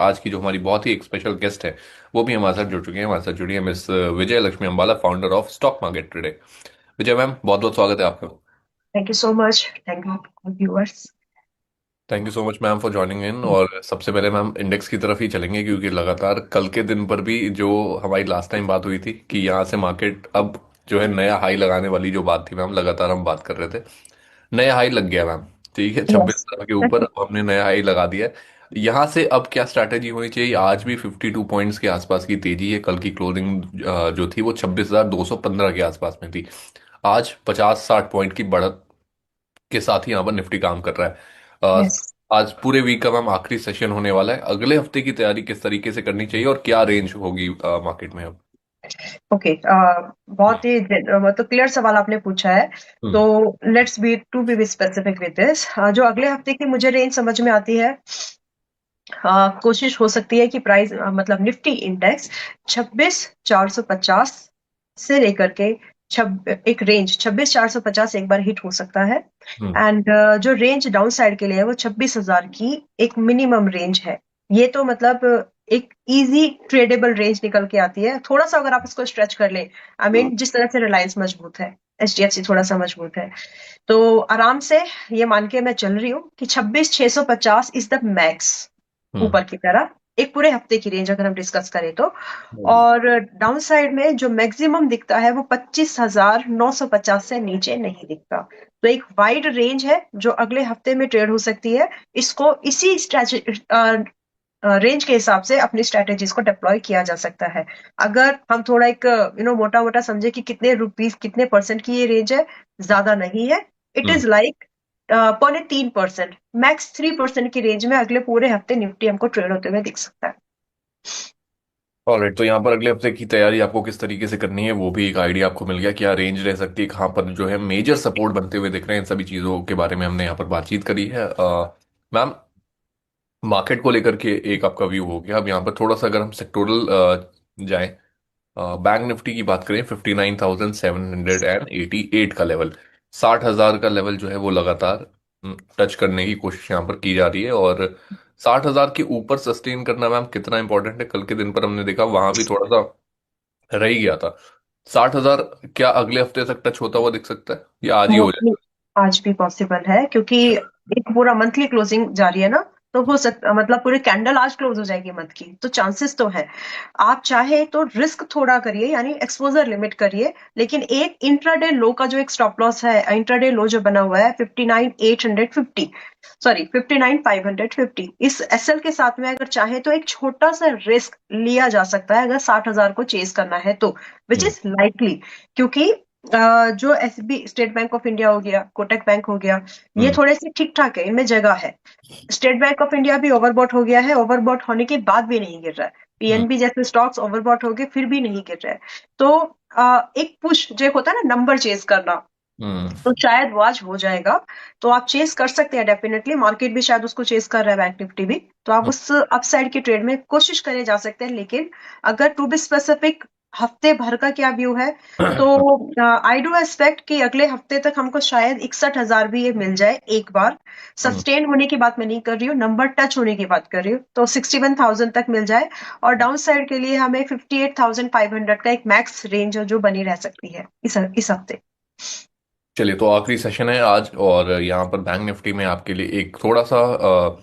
आज की जो हमारी बहुत ही एक स्पेशल गेस्ट है वो भी हमारे साथ जुड़ चुके हैं। हमारे साथ जुड़ी है miss Vijay Lakshmi Ambala, founder of stock market today. Vijay ma'am, बहुत बहुत स्वागत है आपका। Thank you so much. Thank you, all viewers. Thank you so much ma'am for joining in. और सबसे पहले मैम इंडेक्स की तरफ ही चलेंगे, क्योंकि लगातार कल के दिन पर भी जो हमारी लास्ट टाइम बात हुई थी कि यहाँ से मार्केट अब जो है नया हाई लगाने वाली जो बात थी मैम, लगातार हम बात कर रहे थे। नया हाई लग गया मैम। ठीक है, छब्बीस Yes. हजार के ऊपर अब हमने नया हाई लगा दिया है। यहाँ से अब क्या स्ट्रैटेजी होनी चाहिए? आज भी 52 पॉइंट्स के आसपास की तेजी है। कल की क्लोजिंग जो थी वो 26,215 के आसपास में थी। आज 50-60 पॉइंट की बढ़त के साथ ही यहाँ पर निफ्टी काम कर रहा है। Yes. आज पूरे वीक का मैम आखिरी सेशन होने वाला है। अगले हफ्ते की तैयारी किस तरीके से करनी चाहिए और क्या रेंज होगी मार्केट में अब? Okay. बहुत ही मतलब क्लियर सवाल आपने पूछा है। तो hmm. Let's be specific with this. जो अगले हफ्ते की मुझे रेंज समझ में आती है, कोशिश हो सकती है कि प्राइस मतलब निफ्टी इंडेक्स 26,450 से लेकर के एक रेंज 26,450 एक बार हिट हो सकता है। हम्म। एंड जो रेंज डाउन साइड के लिए है वो 26,000 की एक मिनिमम रेंज है। ये तो मतलब एक इजी ट्रेडेबल रेंज निकल के आती है। थोड़ा सा अगर आप इसको स्ट्रेच कर ले, आई मीन जिस तरह से रिलायंस मजबूत है, एचडीएफसी थोड़ा सा मजबूत है, तो आराम से ये मान के मैं चल रही हूँ कि 26,650 इज द मैक्स हम्म। ऊपर की तरफ, एक पूरे हफ्ते की रेंज अगर हम डिस्कस करें तो। हम्म। और डाउन साइड में जो मैक्सिमम दिखता है वो 25,950 से नीचे नहीं दिखता। तो एक वाइड रेंज है जो अगले हफ्ते में ट्रेड हो सकती है। इसको इसी रेंज के हिसाब से अपनी स्ट्रेटेजीज को डिप्लॉय किया जा सकता है। अगर हम थोड़ा एक मोटा मोटा समझे कि कितने रुपीस कितने परसेंट की ये रेंज है, ज्यादा नहीं है। It hmm. Is like 0.3%, max 3% की रेंज में अगले पूरे हफ्ते निफ्टी हमको ट्रेड होते हुए दिख सकता है। ऑलराइट, तो यहाँ पर अगले हफ्ते की तैयारी आपको किस तरीके से करनी है वो भी एक आइडिया आपको मिल गया। क्या रेंज रह सकती है, कहाँ पर जो है मेजर सपोर्ट बनते हुए दिख रहे हैं, इन सभी चीज़ों के बारे में हमने यहाँ पर बातचीत करी है। मैम, मार्केट को लेकर के एक आपका व्यू हो गया। अब यहाँ पर थोड़ा सा अगर हम सेक्टोरल जाएं, बैंक निफ्टी की बात करें, 59,788 का लेवल, 60,000 का लेवल जो है वो लगातार टच करने की कोशिश यहाँ पर की जा रही है। और 60,000 के ऊपर सस्टेन करना मैम कितना इंपॉर्टेंट है? कल के दिन पर हमने देखा वहां भी थोड़ा सा रह ही गया था। 60,000 क्या अगले हफ्ते तक टच होता हुआ दिख सकता है या आज ही हो मोस्टली जाएगा? आज भी पॉसिबल है, क्योंकि एक पूरा मंथली क्लोजिंग जारी है ना। तो हो सकता मतलब पूरी कैंडल आज क्लोज हो जाएगी मंथ की, तो चांसेस तो है। आप चाहे तो रिस्क थोड़ा करिए, यानी एक्सपोजर लिमिट करिए, लेकिन एक इंट्राडे लो का जो एक स्टॉप लॉस है, इंट्राडे लो जो बना हुआ है 59,850, सॉरी 59,550, इस एसएल के साथ में अगर चाहे तो एक छोटा सा रिस्क लिया जा सकता है अगर 60,000 को चेज करना है तो, विच हम्म। Is likely. क्योंकि जो SB state bank of India हो गया, कोटक बैंक हो गया, ये हम्म। थोड़े से ठीक ठाक है, इनमें जगह है। स्टेट बैंक ऑफ इंडिया भी ओवरबॉट हो गया है, ओवरबॉट होने के बाद भी नहीं गिर रहा है। हम्म। पीएनबी जैसे स्टॉक्स ओवरबॉट हो गए फिर भी नहीं गिर रहा है। तो एक पुश जो होता है ना, नंबर चेज करना, हम्म। तो शायद वो आज हो जाएगा। तो आप चेस कर सकते हैं डेफिनेटली, मार्केट भी शायद उसको चेस कर रहा है, बैंक निफ्टी भी। तो आप उस अपसाइड की ट्रेड में कोशिश करे जा सकते हैं। लेकिन अगर टू बी स्पेसिफिक, हफ्ते भर का क्या व्यू है, तो आई डू एक्सपेक्ट कि अगले हफ्ते तक हमको शायद 61,000 भी ये मिल जाए एक बार। हम्म। सस्टेन होने की बात मैं नहीं कर रही हूँ, नंबर टच होने की बात कर रही हूँ, तो 61,000 तक मिल जाए। और डाउन साइड के लिए हमें 58,500 का एक मैक्स रेंज जो बनी रह सकती है इस हफ्ते। चलिए, तो आखिरी सेशन है आज, और यहाँ पर बैंक निफ्टी में आपके लिए एक थोड़ा सा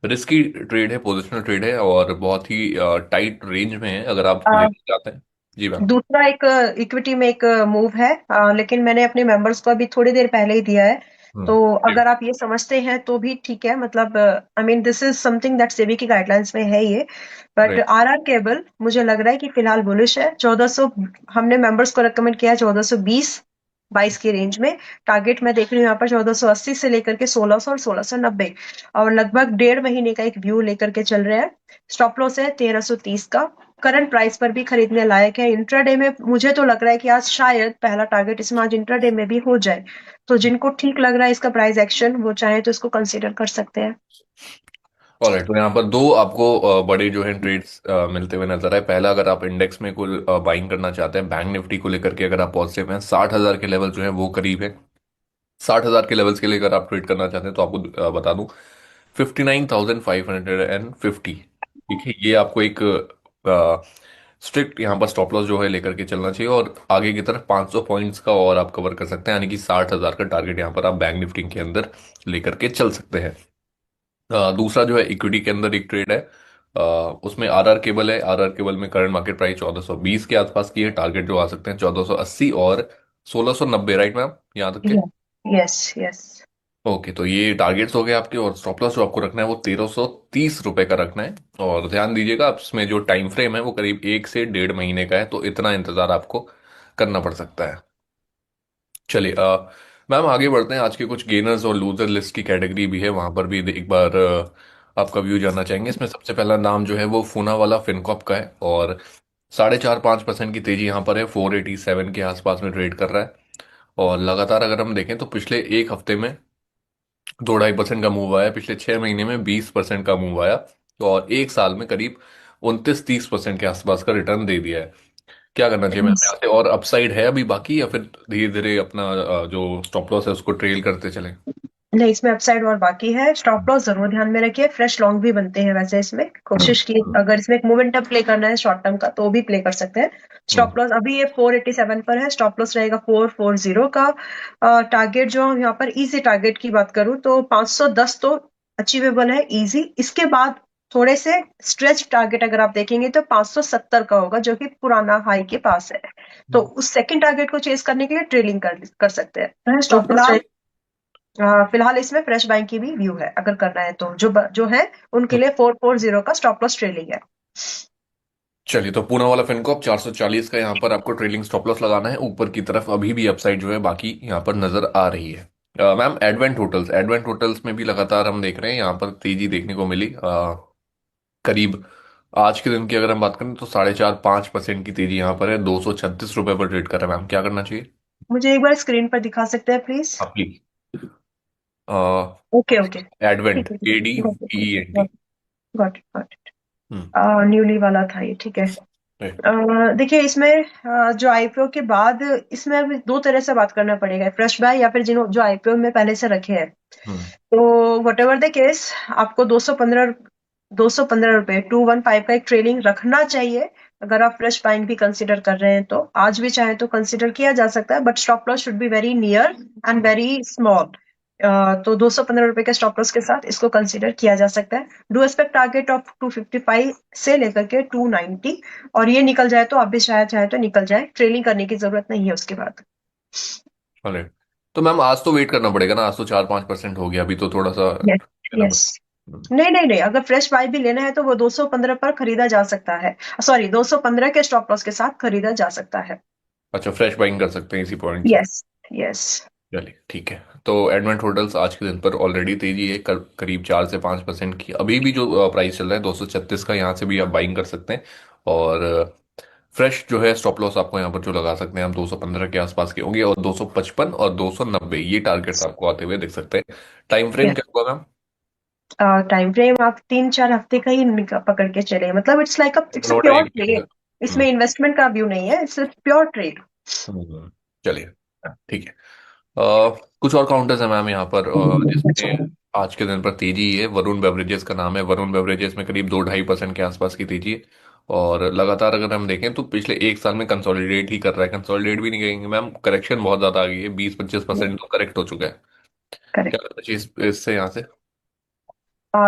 रिस्की ट्रेड है, पोजिशनल ट्रेड है, और बहुत ही टाइट रेंज में है अगर आप लेना चाहते हैं। जी मैम। दूसरा एक इक्विटी में एक मूव है, लेकिन मैंने अपने मेंबर्स को अभी थोड़ी देर पहले ही दिया है। तो जी। अगर आप ये समझते हैं तो भी ठीक है, मतलब I mean this is something that SEBI की गाइडलाइंस में है ये। But right. आरआर केबल मुझे लग रहा है कि फिलहाल बुलिश है। 1400 हमने मेंबर्स को रिकमेंड किया है, 1420 22 की रेंज में। टारगेट मैं देख रही हूँ यहाँ पर 1480 से लेकर के 1600 और 1690, और लगभग 1.5 महीने का एक व्यू लेकर के चल रहे हैं। स्टॉप लॉस है 1330 का। करंट प्राइस पर भी खरीदने लायक है। इंट्राडे में मुझे तो लग रहा है कि आज शायद पहला टारगेट इसमें आज इंट्राडे में भी हो जाए। तो जिनको ठीक लग रहा है इसका प्राइस एक्शन, वो चाहे तो इसको कंसीडर कर सकते हैं। ऑलराइट, तो यहाँ पर दो आपको बड़े जो है ट्रेड्स मिलते हुए नजर आए। पहला, अगर आप इंडेक्स में कोई बाइंग करना चाहते हैं बैंक निफ्टी को लेकर के, अगर आप पॉजिटिव हैं, 60,000 के लेवल जो है वो करीब है। 60,000 के लेवल्स के लिए अगर आप ट्रेड करना चाहते हैं तो आपको बता दूं, 59,550, ठीक है, ये आपको एक स्ट्रिक्ट यहाँ पर स्टॉप लॉस जो है लेकर के चलना चाहिए, और आगे की तरफ 500 पॉइंट्स का और आप कवर कर सकते हैं, यानी कि 60,000 का टारगेट यहाँ पर आप बैंक निफ्टी के अंदर लेकर के चल सकते हैं। दूसरा जो है इक्विटी के अंदर एक ट्रेड है, उसमें आरआर केबल है। आरआर केबल में करंट मार्केट प्राइस 1420 के आसपास की है, टारगेट जो आ सकते हैं 1480 और 1690, राइट मैम, यहाँ तक के? Yes yes. ओके, तो ये टारगेट्स हो गए आपके, और स्टॉप लॉस जो आपको रखना है वो 1330 रुपए का रखना है। और ध्यान दीजिएगा, आप इसमें जो टाइम फ्रेम है वो करीब 1 से 1.5 महीने का है, तो इतना इंतजार आपको करना पड़ सकता है। चलिए मैम आगे बढ़ते हैं। आज के कुछ गेनर्स और लूजर लिस्ट की कैटेगरी भी है, वहां पर भी एक बार आपका व्यू जानना चाहेंगे। इसमें सबसे पहला नाम जो है वो फूना वाला फिनकॉप का है, और 4.5-5% की तेजी यहाँ पर है, 487 के आसपास में ट्रेड कर रहा है। और लगातार अगर हम देखें तो पिछले एक हफ्ते में 2-2.5% का मूव आया, पिछले 6 महीने में 20% का मूव आया, और एक साल में करीब 29-30% के आसपास का रिटर्न दे दिया है। क्या करना चाहिए मैम यहाँ से, और अपसाइड है अभी बाकी, या फिर धीरे धीरे अपना जो स्टॉप लॉस है उसको ट्रेल करते चलें? नहीं, इसमें अपसाइड और बाकी है। स्टॉप लॉस जरूर ध्यान में रखिए। फ्रेश लॉन्ग भी बनते हैं वैसे इसमें। हम्म। कोशिश की, अगर इसमें एक मोमेंटम प्ले करना है शॉर्ट टर्म का तो भी प्ले कर सकते हैं। हम्म। स्टॉप लॉस अभी ये 487 पर है, स्टॉप लॉस रहेगा 440 का। टारगेट जो हम यहाँ पर इजी टारगेट की बात करूं तो 510 तो अचीवेबल है इजी। इसके बाद थोड़े से स्ट्रेच टारगेट अगर आप देखेंगे तो 570 का होगा, जो कि पुराना हाई के पास है। तो उस सेकंड टारगेट को चेस करने के लिए ट्रेलिंग कर कर सकते हैं। तो स्टॉप लॉस फिलहाल फिलहाल इसमें फ्रेश बैंक की भी व्यू है, अगर करना है तो जो है उनके हम्म, लिए 440 का स्टॉप लॉस ट्रेलिंग है। चलिए, तो पूना वाला फिनकॉप 440 का यहाँ पर आपको ट्रेलिंग स्टॉप लॉस लगाना है। ऊपर की तरफ अभी भी अपसाइड जो है बाकी यहाँ पर नजर आ रही है। मैम एडवेंट होटल्स में भी लगातार हम देख रहे हैं यहाँ पर तेजी देखने को मिली। करीब आज के दिन की अगर हम बात करें तो 4.5-5% की तेजी यहाँ पर है, 236 रुपए पर ट्रेड कर रहा है। मैम क्या करना चाहिए? मुझे एक बार स्क्रीन पर दिखा सकते हैं प्लीज? आप प्लीज। ओके ओके, एडवेंट, ठीक है ठीक है, got it ADVENT। Got it got it. Hmm. Newly वाला था ये, ठीक है। right, देखिए इसमें जो आईपीओ के बाद इसमें अभी दो तरह से बात करना पड़ेगा, फ्रेश बाय या फिर जिन्हों जो आईपीओ में पहले से रखे हैं। हम्म। तो वट एवर द केस, आपको 215 रुपए 215 का एक ट्रेलिंग रखना चाहिए। अगर आप फ्रेश बाइंग भी कंसिडर कर रहे हैं तो आज भी चाहे तो कंसिडर किया जा सकता है, but stop loss should be very near and very small. तो 215 रुपए के स्टॉप लॉस के साथ इसको कंसिडर किया जा सकता है। डू एक्सपेक्ट टारगेट ऑफ 255 से लेकर के 290, और ये निकल जाए तो आप भी शायद चाहे तो निकल जाए, ट्रेलिंग करने की जरूरत नहीं है उसके बाद। ऑलराइट। तो मैम आज तो वेट करना पड़ेगा ना, आज तो 4-5% हो गया, अभी तो थोड़ा सा यस लेना यस। पड़ेगा। नहीं नहीं नहीं, अगर फ्रेश बाय भी लेना है तो वो 215 पर खरीदा जा सकता है। सॉरी, 215 के स्टॉप लॉस के साथ खरीदा जा सकता है। अच्छा, फ्रेश बाइंग कर सकते हैं इसी पॉइंट से? Yes yes. चलिए ठीक है। तो एडवेंट होटल्स आज के दिन पर ऑलरेडी तेजी है, करीब 4 से 5% की। अभी भी जो प्राइस चल रहा है 236 का, यहाँ से भी आप बाइंग कर सकते हैं। और फ्रेश जो है स्टॉप लॉस आपको यहाँ पर जो लगा सकते हैं हम 215 के आसपास के होंगे, और 255 और 290 ये टारगेट्स आपको आते हुए दिख सकते हैं। टाइम फ्रेम यस, क्या होगा मैम? टाइम फ्रेम आप 3-4 हफ्ते का ही पकड़ के चले, मतलब it's like it's a note pure एक। ट्रेड। हम्म। इसमें इन्वेस्टमेंट का व्यू नहीं है, इट्स प्योर ट्रेड। चलिए, ठीक है। कुछ और काउंटर्स हैं मैम यहाँ पर, जिसमें आज के दिन पर तेजी है। वरुण बेवरेजेस का नाम है, वरुण बेवरेजेस में करीब 2-2.5% के आसपास की तेजी है। और लगातार अगर हम देखें तो पिछले एक साल में कंसोलिडेट ही कर रहा है, कंसोलिडेट भी नहीं कहेंगे मैम, करेक्शन बहुत ज्यादा आ गई है, 20-25% तो करेक्ट हो चुका है। क्या करेक्ट। करना चाहिए इससे यहाँ से?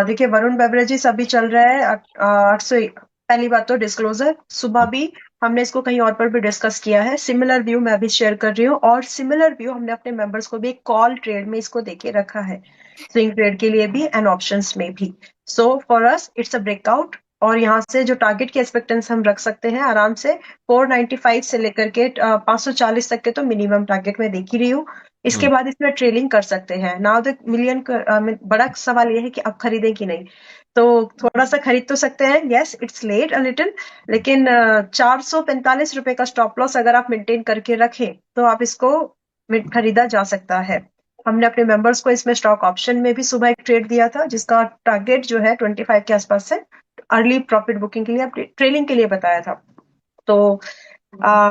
देखिए वरुण बेवरेजेस अभी चल रहा है 800। पहली बात तो डिस्क्लोजर, सुबह भी हमने इसको कहीं और पर भी डिस्कस किया है। सिमिलर व्यू मैं भी शेयर कर रही हूँ, और सिमिलर व्यू हमने अपने मेंबर्स को भी कॉल ट्रेड में इसको देके रखा है, स्विंग ट्रेड के लिए भी एंड ऑप्शंस में भी। So for us it's a breakout, और यहाँ से जो टारगेट की एक्सपेक्टेंस हम रख सकते हैं आराम से 495 से लेकर के 540 तक के तो मिनिमम टारगेट मैं देख ही रही हूँ। इसके हम्म। बाद इसमें ट्रेलिंग कर सकते हैं। नाउ द बड़ा सवाल ये है कि आप खरीदें कि नहीं। तो थोड़ा सा खरीद तो सकते हैं, yes it's late a little, लेकिन 445 रुपए का स्टॉप लॉस अगर आप मेंटेन करके रखें तो आप इसको खरीदा जा सकता है। हमने अपने मेंबर्स को इसमें स्टॉक ऑप्शन में भी सुबह एक ट्रेड दिया था, जिसका टारगेट जो है 25 के आसपास है। अर्ली प्रॉफिट बुकिंग के लिए, ट्रेलिंग के लिए बताया था। तो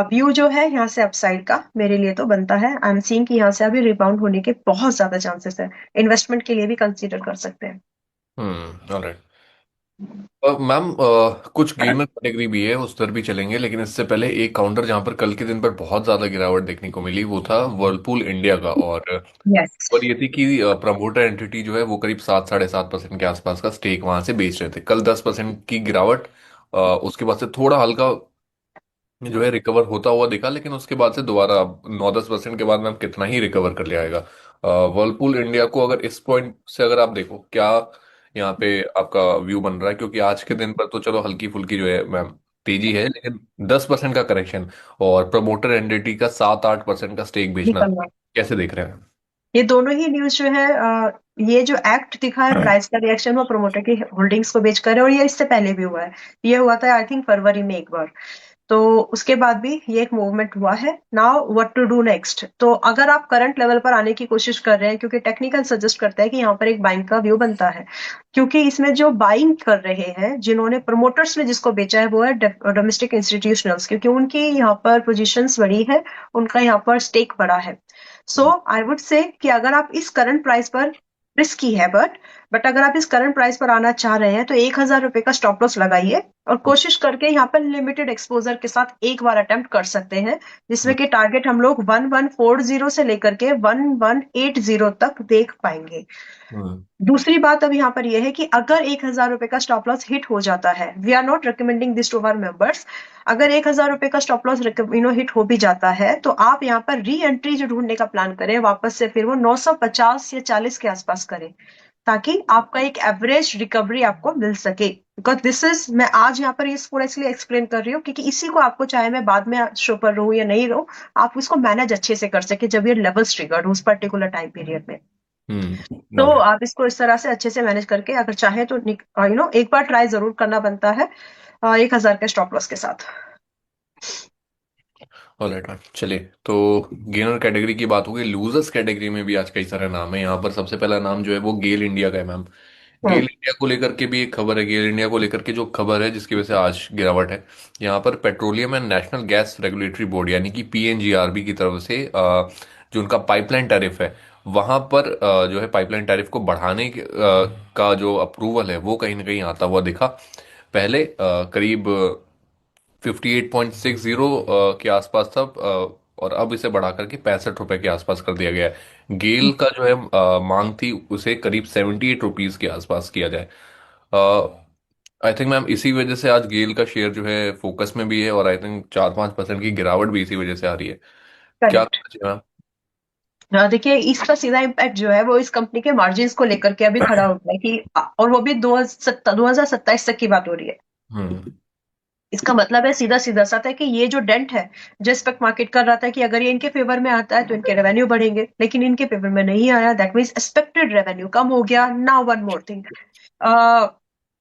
व्यू जो है यहाँ से अपसाइड का मेरे लिए तो बनता है। आई एम सीइंग कि यहाँ से अभी रिबाउंड होने के बहुत ज्यादा चांसेस है। इन्वेस्टमेंट के लिए भी कंसीडर कर सकते हैं। ऑलराइट। मैम कुछ गेनर कैटेगरी भी है, उस पर भी चलेंगे, लेकिन इससे पहले एक काउंटर जहां पर कल के दिन पर बहुत ज्यादा गिरावट देखने को मिली वो था वर्लपूल इंडिया का। यस। और ये थी कि प्रमोटर एंटिटी जो है वो करीब 7-7.5% के आसपास का स्टेक वहां से बेच रहे थे। कल 10% की गिरावट, उसके बाद से थोड़ा हल्का जो है रिकवर होता हुआ दिखा, लेकिन उसके बाद से दोबारा 9-10% के बाद मैम कितना ही रिकवर कर लिया आएगा। वर्लपूल इंडिया को अगर इस पॉइंट से अगर आप देखो, क्या यहाँ पे आपका व्यू बन रहा है? क्योंकि आज के दिन पर तो चलो हल्की फुल्की जो है मैम तेजी है, लेकिन 10% का करेक्शन और प्रमोटर एंटिटी का 7-8% का स्टेक बेचना, निकलना। कैसे देख रहे हैं? ये दोनों ही न्यूज जो है, ये जो एक्ट दिखा है प्राइस का रिएक्शन वो प्रोमोटर की होल्डिंग्स को बेचकर है, और ये इससे पहले भी हुआ है। ये हुआ था आई थिंक फरवरी में एक बार। तो उसके बाद भी ये एक मूवमेंट हुआ है। Now what to do next? तो अगर आप करंट लेवल पर आने की कोशिश कर रहे हैं, क्योंकि टेक्निकल सजेस्ट करता है कि यहाँ पर एक बाइंग का व्यू बनता है, क्योंकि इसमें जो बाइंग कर रहे हैं, जिन्होंने प्रोमोटर्स ने जिसको बेचा है, वो है डोमेस्टिक इंस्टीट्यूशनल्स, क्योंकि उनकी यहाँ पर पोजीशंस बड़ी है, उनका यहाँ पर स्टेक बड़ा है। सो आई वुड से कि अगर आप इस करंट प्राइस पर, रिस्की है बट अगर आप इस करंट प्राइस पर आना चाह रहे हैं तो 1,000 रुपए का स्टॉप लॉस लगाइए, और कोशिश करके यहाँ पर लिमिटेड एक्सपोजर के साथ एक बार अटेम्प्ट कर सकते हैं, जिसमें कि टारगेट हम लोग 1140 से लेकर के 1180 तक देख पाएंगे। हम्म। दूसरी बात अब यहाँ पर यह है कि अगर 1,000 रुपए का स्टॉप लॉस हिट हो जाता है, we are not recommending this to our members, अगर 1,000 रुपए का स्टॉप लॉस हिट हो भी जाता है, तो आप यहाँ पर री एंट्री जो ढूंढने का प्लान करें वापस से, फिर वो 950 या 40 के आसपास करें, ताकि आपका एक एवरेज रिकवरी आपको मिल सके। बिकॉज दिस इज, मैं आज यहाँ पर ये पूरा इसलिए एक्सप्लेन कर रही हूँ क्योंकि इसी को आपको, चाहे मैं बाद में शो पर रहूं या नहीं रहूं, आप इसको मैनेज अच्छे से कर सके जब ये लेवल्स ट्रिगर्ड हो उस पर्टिकुलर टाइम पीरियड में। तो ऑलराइट। आप इसको इस तरह से अच्छे से मैनेज करके अगर चाहे तो एक बार ट्राई जरूर करना बनता है 1,000 के स्टॉप लॉस के साथ। ऑलराइट मैम, चलिए तो गेनर कैटेगरी की बात हो गई। लूजर्स कैटेगरी में भी आज कई सारे नाम है। यहाँ पर सबसे पहला नाम जो है वो गेल इंडिया का है मैम। गेल हम्म। इंडिया को लेकर के भी एक खबर है। गेल इंडिया को लेकर के जो खबर है जिसकी वजह से आज गिरावट है, यहाँ पर petroleum and national gas regulatory board यानी कि पीएनजीआरबी की तरफ से जो उनका पाइपलाइन टैरिफ है, वहां पर जो है पाइपलाइन टैरिफ को बढ़ाने का जो अप्रूवल है वो कहीं ना कहीं आता हुआ दिखा। पहले करीब 58.60 के आसपास था, और अब इसे बढ़ा करके 65 रुपए के आसपास कर दिया गया है। गेल का जो है मांग थी उसे करीब 78 रुपीज के आसपास किया जाए। आई थिंक मैम इसी वजह से आज गेल का शेयर जो है फोकस में भी है, और आई थिंक 4-5% की गिरावट भी इसी वजह से आ रही है। क्या करेक्ट। करना चाहिए मैम? देखिए, इसका सीधा इम्पैक्ट जो है वो इस कंपनी के मार्जिन को लेकर के अभी खड़ा होता है कि, और वो भी 2027 तक की बात हो रही है। हम्म। इसका मतलब है, सीधा सीधा सा है कि ये जो डेंट है, जो एक्सपेक्ट मार्केट कर रहा था कि अगर ये इनके फेवर में आता है तो इनके रेवेन्यू बढ़ेंगे, लेकिन इनके फेवर में नहीं आया, दैट मीन्स एक्सपेक्टेड रेवेन्यू कम हो गया। नाउ वन मोर थिंग,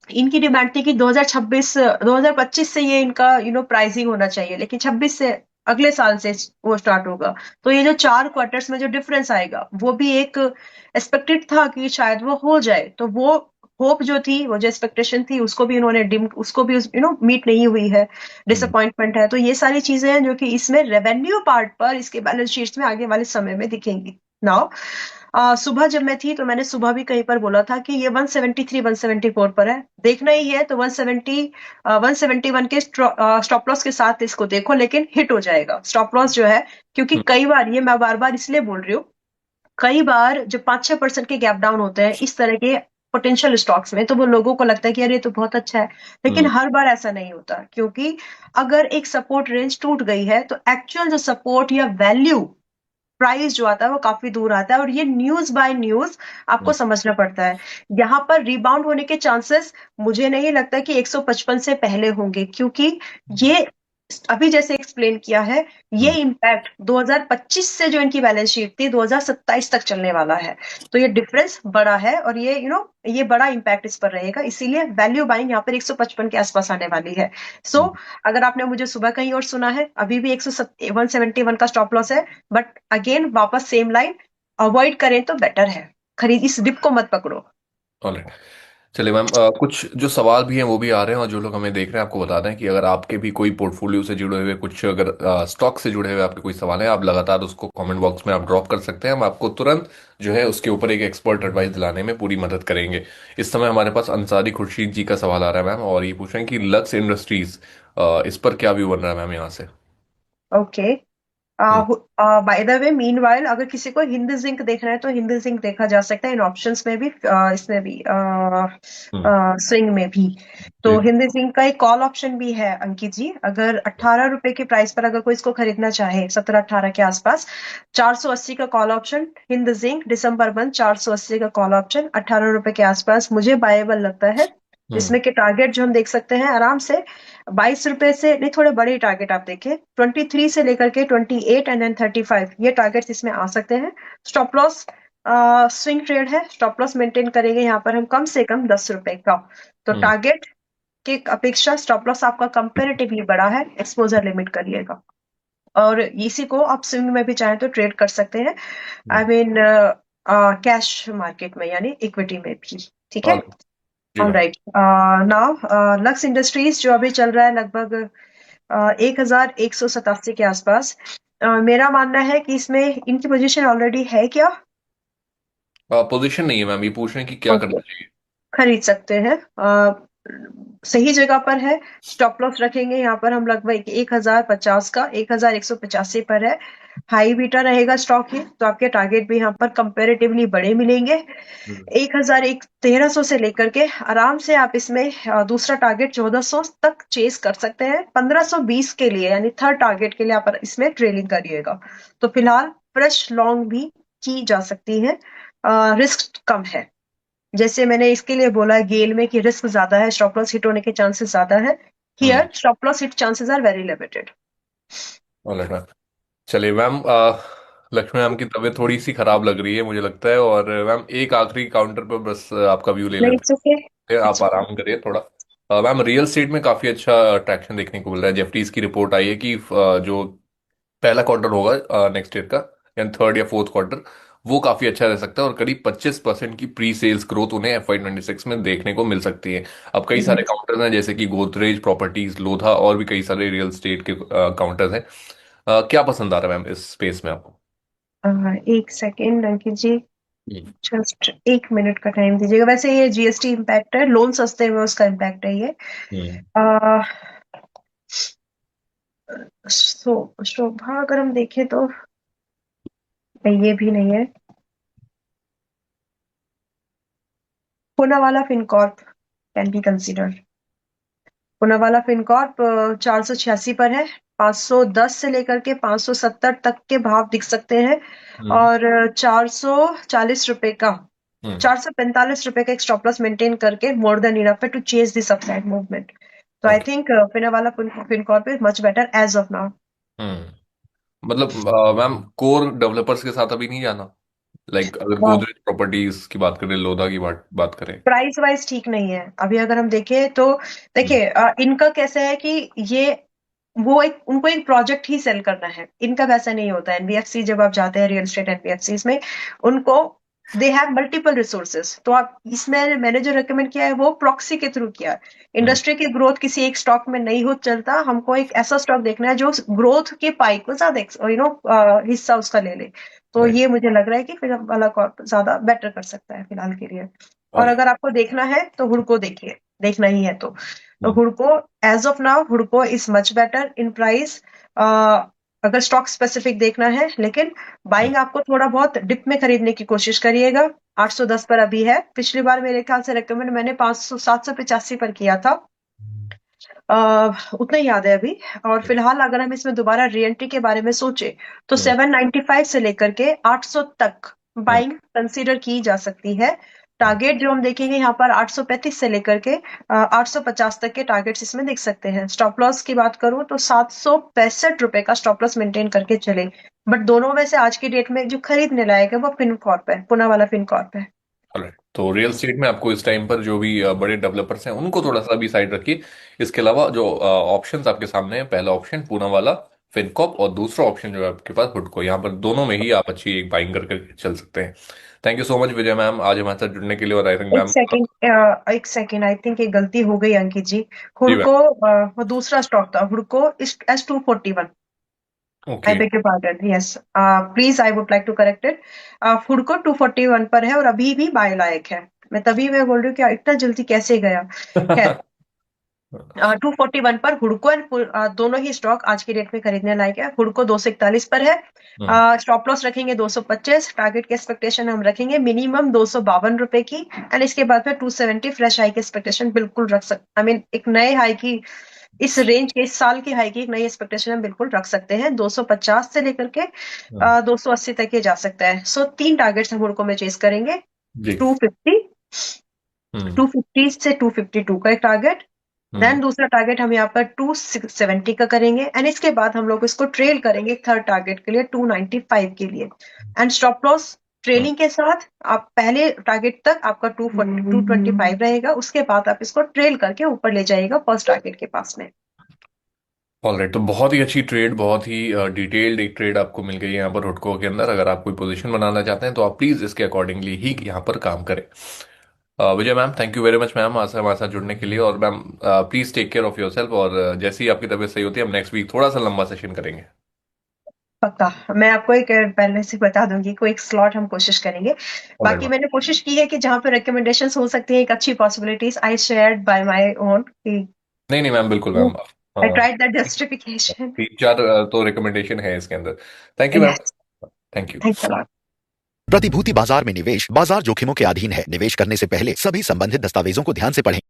इनकी डिमांड थी कि 2026 2025 से ये इनका प्राइसिंग होना चाहिए, लेकिन 26 से, अगले साल से वो स्टार्ट होगा। तो ये जो 4 क्वार्टर्स में जो डिफरेंस आएगा वो भी एक एक्सपेक्टेड था कि शायद वो हो जाए, तो वो होप जो थी, वो जो एक्सपेक्टेशन थी, उसको भी इन्होंने डिम, उसको भी मीट नहीं हुई है, हम्म। डिसअपॉइंटमेंट है। तो ये सारी चीजें हैं जो कि इसमें रेवेन्यू पार्ट पर इसके बैलेंस शीट्स में आगे वाले समय में दिखेंगी। नाउ, सुबह जब मैं थी तो मैंने सुबह भी कहीं पर बोला था कि ये 173 174 पर है, देखना ही है तो 171 के स्टॉप लॉस के साथ इसको देखो, लेकिन हिट हो जाएगा स्टॉप लॉस जो है। क्योंकि हम्म। कई बार, ये मैं बार बार इसलिए बोल रही हूँ, कई बार जब 5-6% के गैप डाउन होते हैं इस तरह के पोटेंशियल स्टॉक्स में, तो वो लोगों को लगता है कि अरे ये तो बहुत अच्छा है, लेकिन हम्म। हर बार ऐसा नहीं होता, क्योंकि अगर एक सपोर्ट रेंज टूट गई है तो एक्चुअल जो सपोर्ट या वैल्यू प्राइस जो आता है वो काफी दूर आता है, और ये न्यूज बाय न्यूज आपको हम्म। समझना पड़ता है। यहाँ पर रिबाउंड होने के चांसेस मुझे नहीं लगता कि 155 से पहले होंगे, क्योंकि ये अभी जैसे एक्सप्लेन किया है, ये हम्म। इम्पैक्ट 2025 से जो इनकी बैलेंस शीट थी 2027 तक चलने वाला है। तो ये डिफरेंस बड़ा है, और ये ये बड़ा इम्पैक्ट इस पर रहेगा, इसीलिए वैल्यू बाइंग यहाँ पर 155 के आसपास आने वाली है। सो अगर आपने मुझे सुबह कहीं और सुना है, अभी भी 171 का स्टॉप लॉस है, बट अगेन वापस सेम लाइन, अवॉइड करें तो बेटर है, खरीद, इस डिप को मत पकड़ो। ऑलराइट। चलिए मैम, कुछ जो सवाल भी हैं वो भी आ रहे हैं, और जो लोग हमें देख रहे हैं आपको बता दें कि अगर आपके भी कोई पोर्टफोलियो से जुड़े हुए कुछ, अगर स्टॉक से जुड़े हुए आपके कोई सवाल हैं, आप लगातार उसको कमेंट बॉक्स में आप ड्रॉप कर सकते हैं। हम आपको तुरंत जो है उसके ऊपर एक एक्सपर्ट एडवाइस दिलाने में पूरी मदद करेंगे। इस समय हमारे पास अंसारी खुर्शीद जी का सवाल आ रहा है मैम, और ये पूछ रहे हैं कि लक्स इंडस्ट्रीज, इस पर क्या व्यू बन रहा है मैम यहाँ से। Okay. Hmm. By the way meanwhile अगर किसी को हिंद जिंक देखना है तो हिंद जिंक देखा जा सकता है इन ऑप्शंस में भी, इसमें भी, हम्म। स्विंग में भी। तो जी। हिंद जिंक का एक कॉल ऑप्शन भी है अंकित जी, अगर 18 रुपए की प्राइस पर अगर कोई इसको खरीदना चाहे, 17-18 के आसपास, 480 का कॉल ऑप्शन हिंद जिंक दिसंबर मंथ, 480 का कॉल ऑप्शन 18 रुपए के आसपास मुझे बायबल लगता है। हम्म। जिसमें कि टारगेट जो हम देख सकते हैं आराम से 22 रुपए से, नहीं थोड़े बड़े टारगेट आप देखें, 23 से लेकर के 28 एंड देन 35, ये टारगेट्स इसमें आ सकते हैं। स्टॉप लॉस स्विंग ट्रेड है, स्टॉप लॉस मेंटेन करेंगे यहाँ पर हम कम से कम 10 रुपए का। तो हम्म। टारगेट की अपेक्षा स्टॉप लॉस आपका कंपेरेटिवली बड़ा है, एक्सपोजर लिमिट करिएगा। और इसी को आप स्विंग में भी चाहें तो ट्रेड कर सकते हैं, I hmm. Mean cash market में यानी इक्विटी में भी। ठीक है। और जी ma'am. All right. Now Lux Industries जो अभी चल रहा है लगभग 1187 के आसपास। मेरा मानना है कि इसमें इनकी पोजीशन ऑलरेडी है क्या? पोजीशन नहीं है मैम, ये पूछ रहे हैं कि क्या ओके। करना चाहिए। खरीद सकते हैं, सही जगह पर है। स्टॉप लॉस रखेंगे यहाँ पर हम लगभग 1050 का, 1185 पर है। हाई बीटा रहेगा स्टॉक ही, तो आपके टारगेट भी यहाँ पर कंपेरेटिवली बड़े मिलेंगे। हम्म। 1300 से लेकर के आराम से आप इसमें दूसरा टारगेट 1400 तक चेस कर सकते हैं। 1520 के लिए यानी थर्ड टारगेट के लिए आप इसमें ट्रेडिंग करिएगा। तो फिलहाल फ्रेश लॉन्ग भी की जा सकती है, रिस्क कम है। जैसे मैंने इसके लिए बोला है गेल में कि रिस्क ज्यादा है, स्टॉप लॉस हिट होने के चांसेस ज्यादा है। Hmm. Here stop loss hit chances are very limited. All right ma'am. चलिए मैम, लक्ष्मी मैम की तबीयत थोड़ी सी खराब लग रही है मुझे लगता है, और मैम एक आखिरी काउंटर पर बस आपका व्यू ले नहीं, लेते इट्स ओके। हैं, आप इट्स आराम करिए थोड़ा। मैम, रियल स्टेट में काफी अच्छा ट्रैक्शन देखने को मिल रहा है। जेफरीज की रिपोर्ट आई है कि जो पहला क्वार्टर होगा नेक्स्ट ईयर का, या थर्ड या फोर्थ क्वार्टर, वो काफी अच्छा रह सकता है, और करीब 25% की प्री सेल्स ग्रोथ उन्हें FY 26 में देखने को मिल सकती है। अब कई सारे काउंटर्स हैं जैसे कि गोदरेज प्रॉपर्टीज, लोधा, और भी कई सारे रियल स्टेट के काउंटर्स हैं। क्या पसंद आ रहा है मैम इस स्पेस में आपको। एक सेकेंड अंकित जी, हम्म। जस्ट 1 मिनट का टाइम दीजिएगा। वैसे ये जीएसटी इम्पैक्ट है, लोन सस्ते हुए उसका इम्पैक्ट है ये। हम्म। आ, शोभा अगर हम देखें तो नहीं, ये भी नहीं है। Poonawalla Fincorp can be consider. Poonawalla Fincorp 486 पर है। 510 से लेकर के 570 तक के भाव दिख सकते हैं। हम्म। और 440 रुपए का, हम्म। 445 रुपए का एक स्टॉप लॉस मेंटेन करके मोर देन इनफ है to chase this upside movement. तो I okay. Think Poonawalla Fincorp is much better as of now. Hmm. मतलब मैम, कोर डेवलपर्स के साथ अभी नहीं जाना। लाइक अगर गोदरेज प्रॉपर्टीज की बात करें, लोधा की बात करें। प्राइस वाइज ठीक नहीं है अभी अगर हम देखें तो। हम्म। देखिए इनका कैसा है कि ये, वो एक उनको एक प्रोजेक्ट ही सेल करना है, इनका वैसा नहीं होता है। एनबीएफसी जब आप जाते हैं रियल एस्टेट एनबीएफसी में, उनको दे हैव मल्टीपल रिसोर्सेज। तो आप इसमें मैंने जो रेकमेंड किया है वो प्रॉक्सी के थ्रू किया है। हम्म। इंडस्ट्री की ग्रोथ किसी एक स्टॉक में नहीं हो चलता, हमको एक ऐसा स्टॉक देखना है जो ग्रोथ के पाई को ज्यादा हिस्सा उसका ले ले। तो राइट। ये मुझे लग रहा है कि फिर वाला कॉर्प ज्यादा बेटर कर सकता है फिलहाल के लिए। और ऑलराइट। अगर आपको देखना है तो हुडको देखिए, देखना ही है तो हम्म। हुडको as of now Hudco is much better in price, अगर स्टॉक स्पेसिफिक देखना है। लेकिन हम्म। बाइंग आपको थोड़ा बहुत डिप में खरीदने की कोशिश करिएगा। 810 पर अभी है, पिछली बार मेरे ख्याल से रेकमेंड मैंने 500 785 पर किया था। उतना ही याद है अभी। और फिलहाल अगर हम इसमें दोबारा रीएंट्री के बारे में सोचे तो हम्म। 795 से लेकर के 800 तक हम्म। बाइंग कंसीडर की जा सकती है। टारगेट जो हम देखेंगे यहाँ पर 835 से लेकर के 850 तक के टारगेट्स इसमें देख सकते हैं। स्टॉप लॉस की बात करूं तो 765 रुपए का स्टॉप लॉस मेंटेन करके चले। बट दोनों में से आज की डेट में जो खरीदने लायक है वो फिनकॉर्प है, पुणे वाला फिनकॉर्प है। ऑलराइट, तो रियल स्टेट में आपको इस टाइम पर जो भी बड़े डेवलपर्स हैं उनको थोड़ा सा भी साइड रखिए। इसके अलावा जो ऑप्शंस आपके सामने है, पहला ऑप्शन पूना वाला फिनकॉप, और दूसरा ऑप्शन जो है आपके पास हुडको। यहाँ पर दोनों में ही आप अच्छी एक बाइंग करके चल सकते हैं। Thank you so much Vijay ma'am, आज हमारे साथ जुड़ने के लिए। और आई थिंक एक मैम। सेकंड, एक सेकंड, आई थिंक एक गलती हो गई अंकित जी। जी मैम। हुडको, वो दूसरा स्टॉक था, हुडको S241। I okay. Beg your pardon, yes, please I would like to correct it. हुडको 241 पर है और अभी भी बाय लायक है। मैं बोल रही हूँ कि इतना जल्दी कैसे गया। खैर, 241 पर हुडको एंड दोनों ही स्टॉक आज की डेट में खरीदने लायक है। हुडको 241 पर है। हम्म। स्टॉप लॉस रखेंगे 225, टारगेट की एक्सपेक्टेशन हम रखेंगे मिनिमम 252 रुपए की। एंड इसके बाद में 270 फ्रेश हाई की एक्सपेक्टेशन बिल्कुल रख सकते, आई मीन एक नए हाई की, इस रेंज के, इस साल की हाई की एक नई एक्सपेक्टेशन हम बिल्कुल रख सकते हैं। 250 से लेकर के हम्म। 280 तक ये जा सकता है। सो तीन टारगेट्स हम हुडको में चेस करेंगे। जी। 250, हम्म। 250 से 252 का एक टारगेट। हम्म। देन दूसरा टारगेट हम यहाँ पर 270 का करेंगे। एंड इसके बाद हम लोग इसको ट्रेल करेंगे थर्ड टारगेट के लिए 295 के लिए। एंड स्टॉप लॉस ट्रेलिंग के साथ आप पहले टारगेट तक आपका 225 रहेगा, उसके बाद आप इसको ट्रेल करके ऊपर ले जाइएगा फर्स्ट टारगेट के पास में। ऑलराइट, तो बहुत ही अच्छी ट्रेड, बहुत ही डिटेल्ड एक ट्रेड आपको मिल गई है यहाँ पर हुडको के अंदर। अगर आप कोई पोजीशन बनाना चाहते हैं तो आप प्लीज़ इसके अकॉर्डिंगली ही यहाँ पर काम करें। Vijay ma'am, thank you very much ma'am, आज हमारे साथ जुड़ने के लिए। और ma'am please take care of yourself. और जैसी ही आपकी तबीयत सही होती है, हम नेक्स्ट वीक थोड़ा सा लंबा सेशन करेंगे। पक्का। मैं आपको एक पहले से बता दूंगी, कोई एक स्लॉट हम कोशिश करेंगे। ऑलराइट बाकी मैम। मैंने कोशिश की है कि जहां पे रिकमेंडेशंस हो सकती है, एक अच्छी possibilities I shared by my own. नहीं नहीं मैम, बिल्कुल मैम। आई हाँ, ट्राइड दैट जस्टिफिकेशन। तीन चार तो रिकमेंडेशन है इसके अंदर। Thank you ma'am. Yes, thank you. Thanks a lot. प्रतिभूति बाजार में निवेश बाजार जोखिमों के अधीन है। निवेश करने से पहले सभी संबंधित दस्तावेजों को ध्यान से पढ़ें।